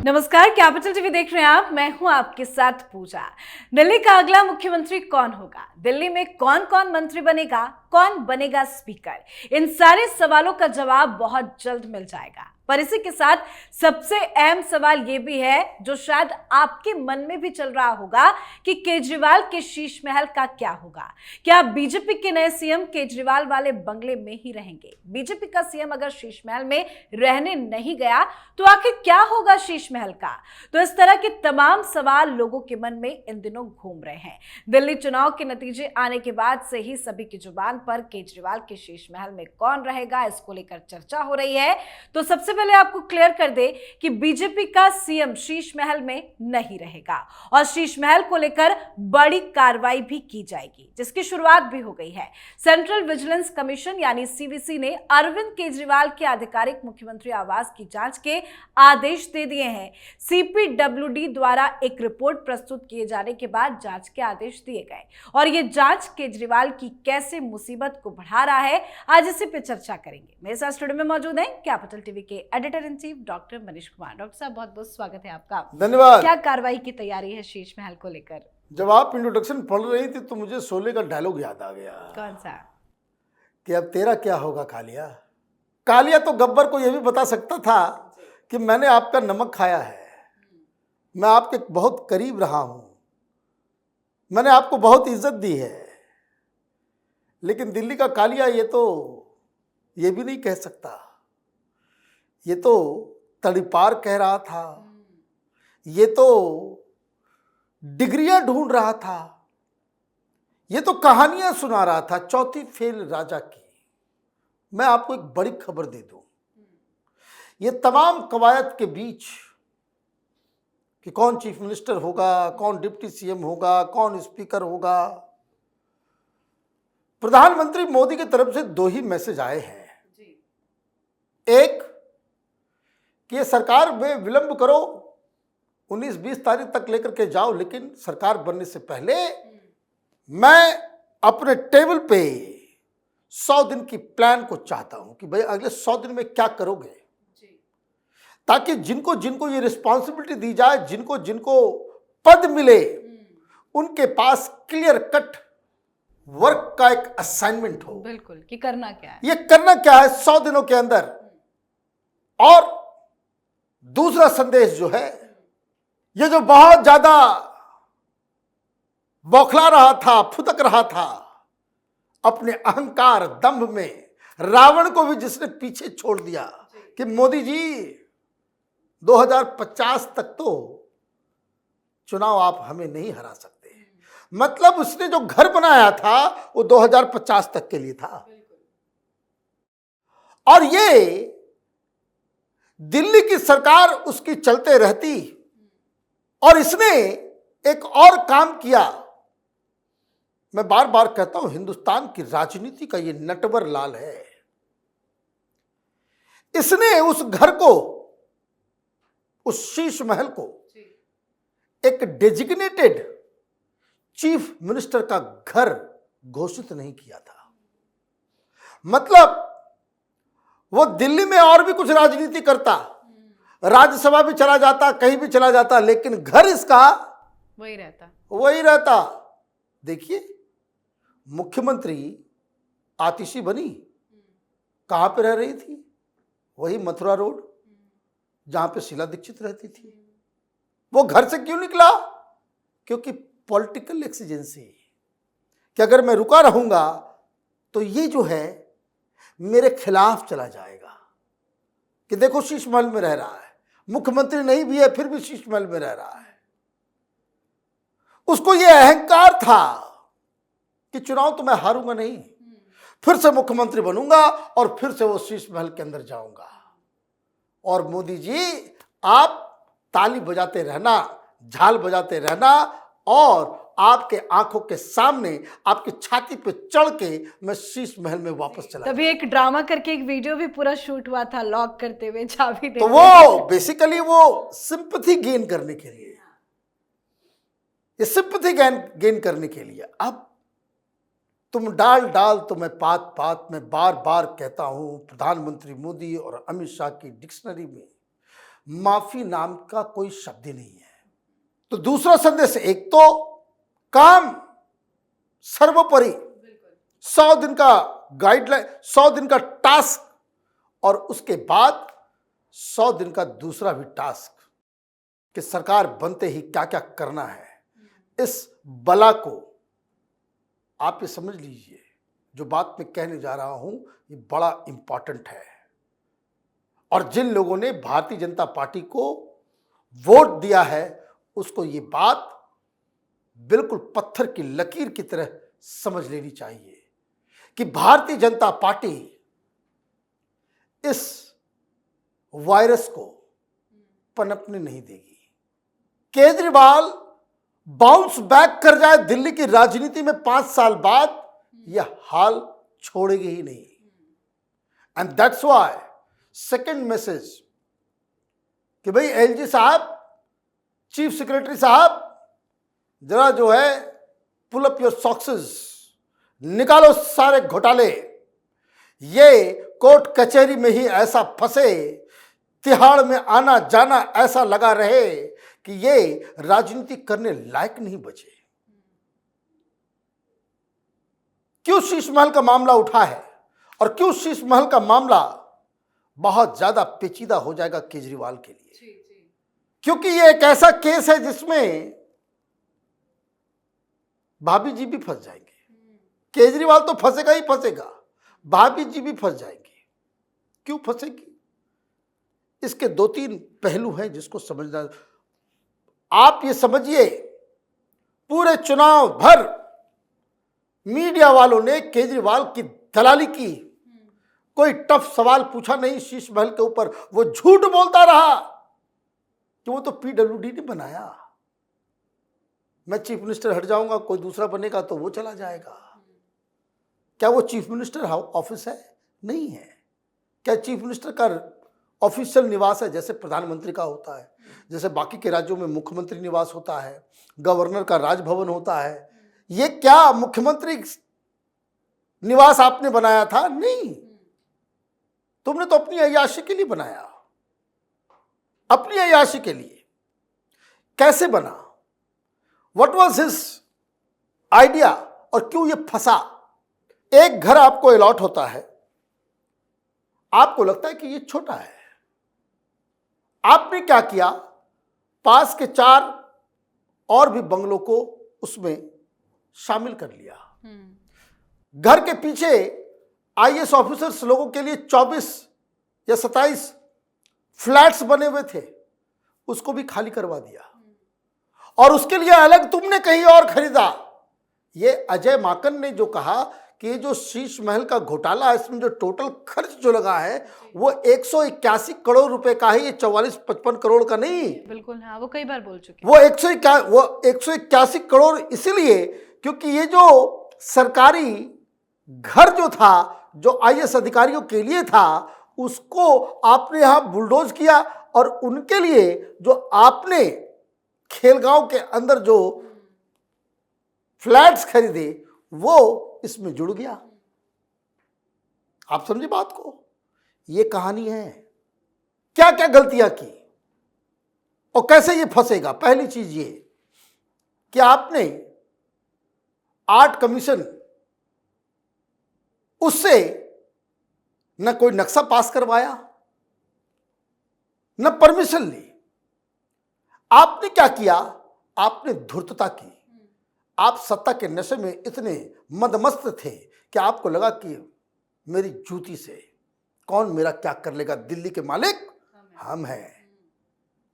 नमस्कार, capital TV देख रहे हैं आप। मैं हूं आपके साथ पूजा। दिल्ली का अगला मुख्यमंत्री कौन होगा? दिल्ली में कौन कौन मंत्री बनेगा? कौन बनेगा स्पीकर? इन सारे सवालों का जवाब बहुत जल्द मिल जाएगा। पर इसी के साथ सबसे अहम सवाल यह भी है, जो शायद आपके मन में भी चल रहा होगा, कि केजरीवाल के शीश महल का क्या होगा? क्या बीजेपी के नए सीएम केजरीवाल वाले बंगले में ही रहेंगे? बीजेपी का सीएम अगर शीश महल में रहने नहीं गया तो आखिर क्या होगा शीश महल का? तो इस तरह के तमाम सवाल लोगों के मन में इन दिनों घूम रहे हैं। दिल्ली चुनाव के नतीजे आने के बाद से ही सभी की जुबान पर केजरीवाल के शीश महल में कौन रहेगा, इसको लेकर चर्चा हो रही है। तो सबसे पहले आपको क्लियर कर दे कि बीजेपी का सीएम शीश महल में नहीं रहेगा और शीश महल को लेकर बड़ी कार्रवाई भी की जाएगी, जिसकी शुरुआत भी हो गई है। सेंट्रल विजिलेंस कमीशन यानी सीवीसी ने अरविंद केजरीवाल के आधिकारिक मुख्यमंत्री आवास की जांच के आदेश दे दिए हैं। सीपीडब्ल्यूडी द्वारा एक रिपोर्ट प्रस्तुत किए जाने के बाद जांच के आदेश दिए गए और यह जांच केजरीवाल की कैसे मुसीबत को बढ़ा रहा है, आज इसी पे चर्चा करेंगे। मेरे साथ स्टूडियो में मौजूद हैं कैपिटल टीवी के editor in chief doctor Manish Kumar. Doctor साहब, बहुत बहुत स्वागत है आपका। धन्यवाद। क्या कार्रवाई की तैयारी है शीश महल को लेकर? जब आप इंट्रोडक्शन पढ़ रही थी तो मुझे शोले का डायलॉग याद आ गया। कौन सा? कि अब तेरा क्या होगा कालिया। कालिया तो गब्बर को यह भी बता सकता था कि मैंने आपका नमक खाया है, मैं आपके बहुत करीब रहा हूं, मैंने आपको बहुत इज्जत दी है। लेकिन दिल्ली का कालिया ये भी नहीं कह सकता। ये तो तड़ीपार कह रहा था, ये तो डिग्रियां ढूंढ रहा था, ये तो कहानियां सुना रहा था चौथी फेल राजा की। मैं आपको एक बड़ी खबर दे दूं, ये तमाम कवायद के बीच कि कौन चीफ मिनिस्टर होगा, कौन डिप्टी सीएम होगा, कौन स्पीकर होगा, प्रधानमंत्री मोदी की तरफ से दो ही मैसेज आए हैं। एक कि ये सरकार में विलंब करो, 19-20 तारीख तक लेकर के जाओ, लेकिन सरकार बनने से पहले मैं अपने टेबल पे 100 दिन की प्लान को चाहता हूं कि भाई अगले 100 दिन में क्या करोगे, ताकि जिनको जिनको ये रिस्पॉन्सिबिलिटी दी जाए, जिनको जिनको पद मिले, उनके पास क्लियर कट वर्क का एक असाइनमेंट हो। बिल्कुल, कि करना क्या है, ये करना क्या है 100 दिनों के अंदर। और दूसरा संदेश जो है, ये जो बहुत ज्यादा बौखला रहा था, फुदक रहा था अपने अहंकार दंभ में, रावण को भी जिसने पीछे छोड़ दिया कि मोदी जी 2050 तक तो चुनाव आप हमें नहीं हरा सकते। मतलब उसने जो घर बनाया था वो 2050 तक के लिए था। और ये दिल्ली की सरकार उसकी चलते रहती। और इसने एक और काम किया। मैं बार बार कहता हूं, हिंदुस्तान की राजनीति का ये नटवर लाल है। इसने उस घर को, उस शीश महल को एक डेजिग्नेटेड चीफ मिनिस्टर का घर घोषित नहीं किया था। मतलब वो दिल्ली में और भी कुछ राजनीति करता, राज्यसभा भी चला जाता, कहीं भी चला जाता, लेकिन घर इसका वही रहता। देखिए, मुख्यमंत्री आतिशी बनी कहां पे रह रही थी? वही मथुरा रोड, जहां पे शीला दीक्षित रहती थी। वो घर से क्यों निकला? क्योंकि पॉलिटिकल एक्सीजेंसी, कि अगर मैं रुका रहूंगा तो ये जो है मेरे खिलाफ चला जाएगा कि देखो शीश महल में रह रहा है, मुख्यमंत्री नहीं भी है फिर भी शीश महल में रह रहा है। उसको ये अहंकार था कि चुनाव तो मैं हारूंगा नहीं, फिर से मुख्यमंत्री बनूंगा और फिर से वो शीश महल के अंदर जाऊंगा। और मोदी जी, आप ताली बजाते रहना, झाल बजाते रहना, और आपके आंखों के सामने, आपकी छाती पे चढ़ के मैं शीश महल में वापस चला। तभी एक ड्रामा करके एक वीडियो भी पूरा शूट हुआ था, लॉक करते हुए चाबी देते। तो वो बेसिकली वो सिंपैथी गेन करने के लिए, ये सिंपैथी गेन करने के लिए। अब तुम डाल डाल तो मैं पात पात में बार बार कहता हूं, प्रधानमंत्री मोदी और अमित शाह की डिक्शनरी में माफी नाम का कोई शब्द ही नहीं है। तो दूसरा संदेश, एक तो काम सर्वोपरि, 100 दिन का गाइडलाइन, 100 दिन का टास्क, और उसके बाद 100 दिन का दूसरा भी टास्क कि सरकार बनते ही क्या क्या करना है। इस बला को आप ये समझ लीजिए, जो बात मैं कहने जा रहा हूं ये बड़ा इंपॉर्टेंट है। और जिन लोगों ने भारतीय जनता पार्टी को वोट दिया है उसको ये बात बिल्कुल पत्थर की लकीर की तरह समझ लेनी चाहिए कि भारतीय जनता पार्टी इस वायरस को पनपने नहीं देगी। केजरीवाल बाउंस बैक कर जाए दिल्ली की राजनीति में 5 साल बाद, यह हाल छोड़ेगी ही नहीं। And that's why second message कि भाई एलजी साहब, चीफ सेक्रेटरी साहब, जरा जो है पुल अप योर सॉक्सेस, निकालो सारे घोटाले, ये कोर्ट कचहरी में ही ऐसा फंसे, तिहाड़ में आना जाना ऐसा लगा रहे कि ये राजनीति करने लायक नहीं बचे। क्यों शीश महल का मामला उठा है और क्यों शीश महल का मामला बहुत ज्यादा पेचीदा हो जाएगा केजरीवाल के लिए? क्योंकि ये एक ऐसा केस है जिसमें भाभी जी भी फंस जाएंगे। केजरीवाल तो फंसेगा ही फंसेगा, भाभी जी भी फंस जाएंगे। क्यों फंसेगी? इसके 2-3 पहलू हैं जिसको समझना। आप ये समझिए, पूरे चुनाव भर मीडिया वालों ने केजरीवाल की दलाली की, कोई टफ सवाल पूछा नहीं शीश महल के ऊपर। वो झूठ बोलता रहा कि वो तो पीडब्ल्यूडी ने बनाया, मैं चीफ मिनिस्टर हट जाऊंगा, कोई दूसरा बनेगा तो वो चला जाएगा। क्या वो चीफ मिनिस्टर ऑफिस है? नहीं है। क्या चीफ मिनिस्टर का ऑफिशियल निवास है जैसे प्रधानमंत्री का होता है, जैसे बाकी के राज्यों में मुख्यमंत्री निवास होता है, गवर्नर का राजभवन होता है? ये क्या मुख्यमंत्री निवास आपने बनाया था? नहीं, तुमने तो अपनी अय्याशी के लिए बनाया, अपनी अय्याशी के लिए। कैसे बना? व्हाट वाज हिज आइडिया और क्यों ये फंसा? एक घर आपको अलॉट होता है, आपको लगता है कि ये छोटा है, आपने क्या किया, पास के 4 और भी बंगलों को उसमें शामिल कर लिया। घर के पीछे आईएएस ऑफिसर्स लोगों के लिए 24 या 27 फ्लैट्स बने हुए थे, उसको भी खाली करवा दिया और उसके लिए अलग तुमने कहीं और खरीदा। ये अजय माकन ने जो कहा कि ये जो शीश महल का घोटाला है, इसमें जो टोटल खर्च जो लगा है वो 181 करोड़ रुपए का है, ये 44-55 करोड़ का नहीं। बिल्कुल, हाँ, वो कई बार बोल चुके। वो 181 करोड़ इसीलिए क्योंकि ये जो सरकारी घर जो था, जो आईएएस अधिकारियों के लिए था, उसको आपने यहां बुलडोज किया और उनके लिए जो आपने खेलगांव के अंदर जो फ्लैट्स खरीदे वो इसमें जुड़ गया। आप समझे बात को? ये कहानी है। क्या क्या गलतियां की और कैसे ये फंसेगा? पहली चीज ये कि आपने आर्ट कमीशन, उससे न कोई नक्शा पास करवाया, न परमिशन ली। आपने क्या किया? आपने धूर्तता की। आप सत्ता के नशे में इतने मदमस्त थे कि आपको लगा कि मेरी जूती से कौन मेरा क्या कर लेगा, दिल्ली के मालिक हम हैं।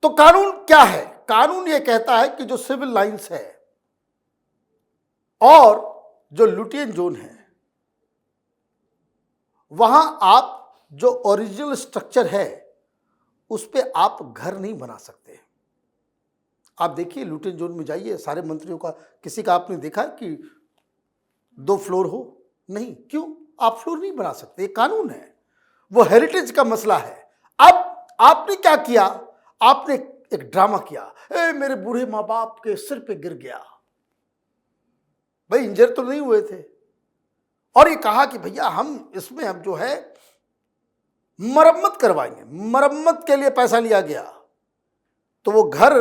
तो कानून क्या है? कानून यह कहता है कि जो सिविल लाइंस है और जो लुटियन जोन है, वहां आप जो ओरिजिनल स्ट्रक्चर है उस पे आप घर नहीं बना सकते। आप देखिए, लुटियन जोन में जाइए, सारे मंत्रियों का किसी का आपने देखा है कि 2 फ्लोर हो? नहीं। क्यों? आप फ्लोर नहीं बना सकते, ये कानून है, वो हेरिटेज का मसला है। अब आपने क्या किया? आपने एक ड्रामा किया, मेरे बूढ़े माँ बाप के सिर पे गिर गया। भाई इंजर तो नहीं हुए थे, और ये कहा कि भैया हम इसमें अब जो है मरम्मत करवाएंगे। मरम्मत के लिए पैसा लिया गया। तो वो घर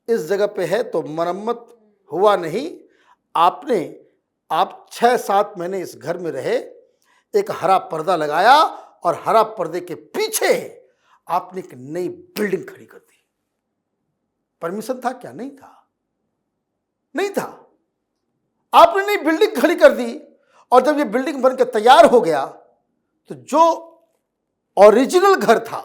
इस जगह पे है तो मरम्मत हुआ नहीं। आप 6-7 महीने इस घर में रहे, एक हरा पर्दा लगाया और हरा पर्दे के पीछे आपने एक नई बिल्डिंग खड़ी कर दी। परमिशन था क्या? नहीं था, नहीं था। आपने नई बिल्डिंग खड़ी कर दी और जब ये बिल्डिंग बनकर तैयार हो गया तो जो ओरिजिनल घर था,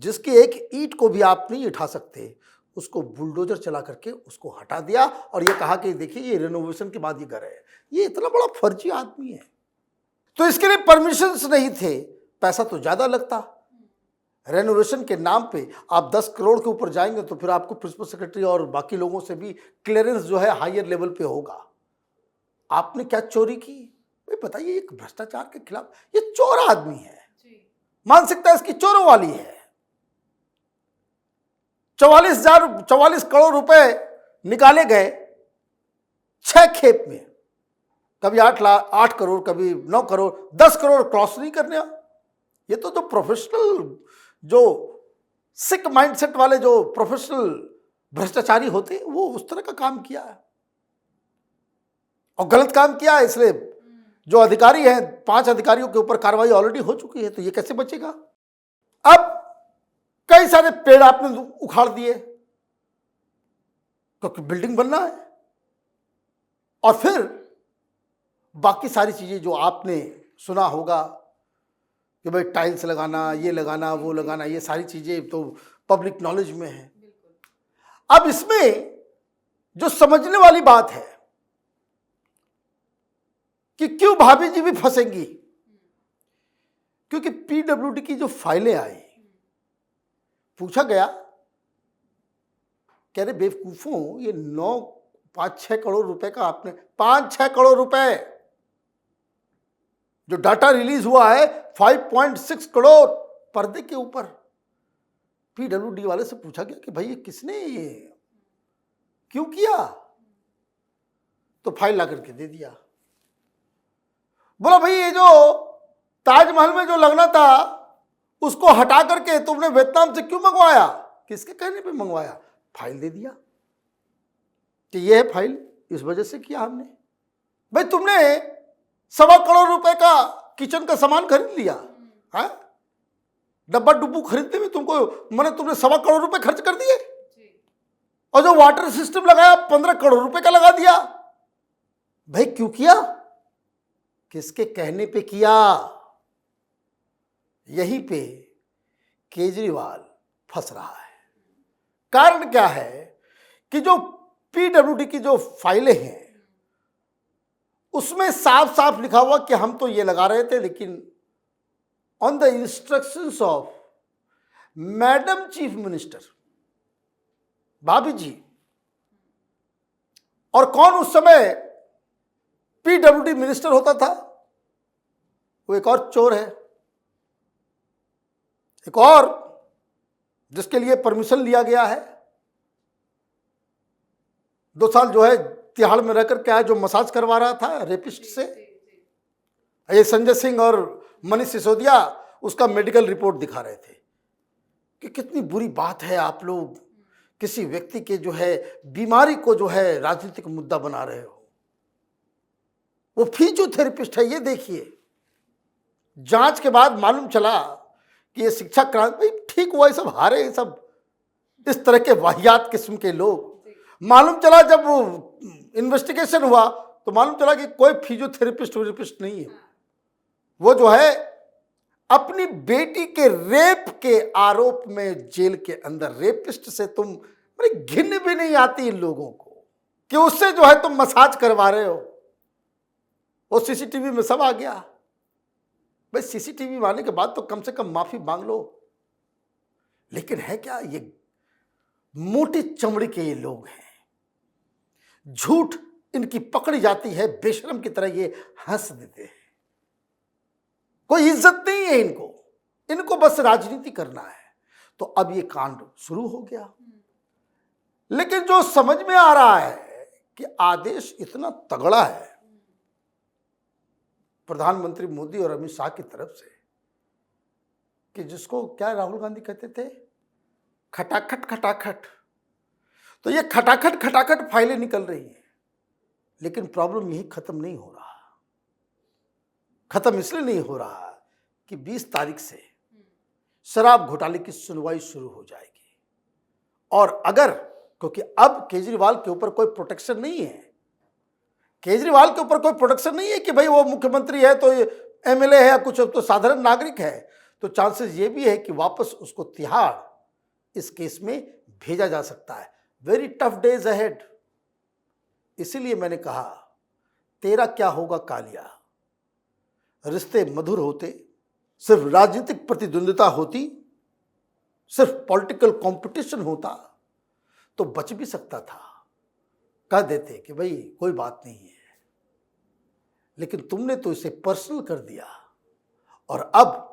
जिसकी एक ईंट को भी आप नहीं उठा सकते, उसको बुलडोजर चला करके उसको हटा दिया और ये कहा कि देखिए ये रिनोवेशन के बाद ये घर है। ये इतना बड़ा फर्जी आदमी है। तो इसके लिए परमिशंस नहीं थे, पैसा तो ज्यादा लगता। रेनोवेशन के नाम पे आप 10 करोड़ के ऊपर जाएंगे तो फिर आपको प्रिंसिपल सेक्रेटरी और बाकी लोगों से भी क्लियरेंस जो है हायर लेवल पे होगा। आपने क्या चोरी की? भाई बताइए, एक भ्रष्टाचार के खिलाफ, ये चोर आदमी है, मानसिकता इसकी चोरों वाली है। 44 करोड़ रुपए निकाले गए 6 खेप में, कभी 8 करोड़, कभी 9 करोड़, 10 करोड़ क्रॉस नहीं करने। ये तो जो प्रोफेशनल, जो सिक माइंडसेट वाले जो प्रोफेशनल भ्रष्टाचारी होते हैं, वो उस तरह का काम किया है और गलत काम किया है। इसलिए जो अधिकारी हैं, 5 अधिकारियों के ऊपर कार्रवाई ऑलरेडी हो चुकी है, तो ये कैसे बचेगा? अब कई सारे पेड़ आपने उखाड़ दिए क्योंकि बिल्डिंग बनना है, और फिर बाकी सारी चीजें जो आपने सुना होगा कि भाई टाइल्स लगाना, ये लगाना, वो लगाना, ये सारी चीजें तो पब्लिक नॉलेज में है। अब इसमें जो समझने वाली बात है कि क्यों भाभी जी भी फंसेंगी, क्योंकि पीडब्ल्यूडी की जो फाइलें आई, पूछा गया, कह रहे बेवकूफों, ये 5-6 करोड़ रुपए का आपने 5-6 करोड़ रुपए जो डाटा रिलीज हुआ है, 5.6 करोड़ पर्दे के ऊपर। पीडब्ल्यूडी वाले से पूछा गया कि भाई ये किसने ये क्यों किया, तो फाइल ला करके दे दिया। बोला भाई ये जो ताजमहल में जो लगना था उसको हटा करके तुमने वियतनाम से क्यों मंगवाया? किसके कहने पे मंगवाया? फाइल दे दिया कि ये है फाइल, इस वजह से किया हमने। भाई तुमने 1.25 करोड़ रुपए का किचन का सामान खरीद लिया है, डब्बा डुब्बू खरीदने में तुमने 1.25 करोड़ रुपए खर्च कर दिए, और जो वाटर सिस्टम लगाया 15 करोड़ रुपए का लगा दिया। भाई क्यों किया? किसके कहने पे किया? यहीं पे केजरीवाल फंस रहा है। कारण क्या है कि जो पीडब्ल्यूडी की जो फाइलें हैं उसमें साफ साफ लिखा हुआ कि हम तो ये लगा रहे थे, लेकिन on the instructions of madam chief minister, भाभी जी। और कौन उस समय पीडब्ल्यूडी मिनिस्टर होता था? वो एक और चोर है, एक और जिसके लिए परमिशन लिया गया है, 2 साल जो है तिहाड़ में रहकर क्या है, जो मसाज करवा रहा था रेपिस्ट से, ये संजय सिंह और मनीष सिसोदिया उसका मेडिकल रिपोर्ट दिखा रहे थे कि कितनी बुरी बात है, आप लोग किसी व्यक्ति के जो है बीमारी को जो है राजनीतिक मुद्दा बना रहे हो। वो फिजियोथेरेपिस्ट है, ये देखिए। जांच के बाद मालूम चला कि ये शिक्षा क्रांति, ठीक हुआ, ये सब हारे, ये सब इस तरह के वाहियात किस्म के लोग। मालूम चला जब वो इन्वेस्टिगेशन हुआ तो मालूम चला कि कोई फिजियोथेरेपिस्ट नहीं है, वो जो है अपनी बेटी के रेप के आरोप में जेल के अंदर। रेपिस्ट से तुम, मेरी घिन भी नहीं आती इन लोगों को कि उससे जो है तुम मसाज करवा रहे हो। वो सीसीटीवी में सब आ गया। भाई सीसीटीवी आने के बाद तो कम से कम माफी मांग लो, लेकिन है क्या, ये मोटी चमड़ी के ये लोग हैं, झूठ इनकी पकड़ी जाती है, बेशरम की तरह ये हंस देते हैं। कोई इज्जत नहीं है इनको बस राजनीति करना है। तो अब ये कांड शुरू हो गया, लेकिन जो समझ में आ रहा है कि आदेश इतना तगड़ा है प्रधानमंत्री मोदी और अमित शाह की तरफ से कि जिसको क्या राहुल गांधी कहते थे, खटाखट खटाखट, तो ये खटाखट खटाखट फाइलें निकल रही हैं, लेकिन प्रॉब्लम यही खत्म नहीं हो रहा। खत्म इसलिए नहीं हो रहा कि 20 तारीख से शराब घोटाले की सुनवाई शुरू हो जाएगी, और अगर, क्योंकि अब केजरीवाल के ऊपर कोई प्रोटेक्शन नहीं है, केजरीवाल के ऊपर कोई प्रोटेक्शन नहीं है कि भाई वो मुख्यमंत्री है तो एमएलए है या कुछ, तो साधारण नागरिक है, तो चांसेस ये भी है कि वापस उसको तिहाड़ इस केस में भेजा जा सकता है। Very tough days ahead. इसीलिए मैंने कहा तेरा क्या होगा कालिया, रिश्ते मधुर होते, सिर्फ राजनीतिक प्रतिद्वंदिता होती, सिर्फ पॉलिटिकल कंपटीशन होता तो बच भी सकता था, कह देते कि भाई कोई बात नहीं है, लेकिन तुमने तो इसे पर्सनल कर दिया और अब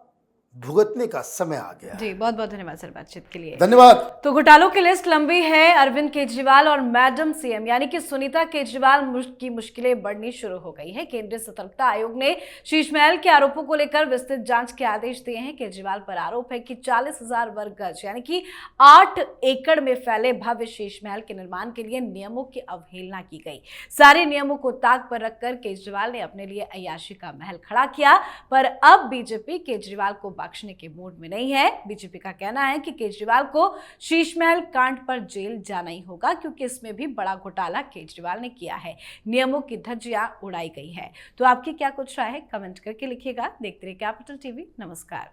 भुगतने का समय आ गया। जी, बहुत बहुत धन्यवाद सर बातचीत के लिए। धन्यवाद। तो घोटालों की लिस्ट लंबी है। अरविंद केजरीवाल और मैडम सीएम यानी कि सुनीता केजरीवाल की मुश्किलें बढ़नी शुरू हो गई है। केंद्रीय सतर्कता आयोग ने शीश महल के आरोपों को लेकर विस्तृत जांच के आदेश दिए हैं। केजरीवाल पर आरोप है कि 40,000 वर्ग गज यानी कि 8 एकड़ में फैले भव्य शीश महल के निर्माण के लिए नियमों की अवहेलना की गई। सारे नियमों को ताक पर रखकर केजरीवाल ने अपने लिए अय्याशी का महल खड़ा किया, पर अब बीजेपी केजरीवाल को बख्शने के मूड में नहीं है। बीजेपी का कहना है कि केजरीवाल को शीश महल कांड पर जेल जाना ही होगा, क्योंकि इसमें भी बड़ा घोटाला केजरीवाल ने किया है। नियमों की धज्जियां उड़ाई गई है। तो आपकी क्या कुछ राय है, कमेंट करके लिखिएगा। देखते रहिए कैपिटल टीवी। नमस्कार।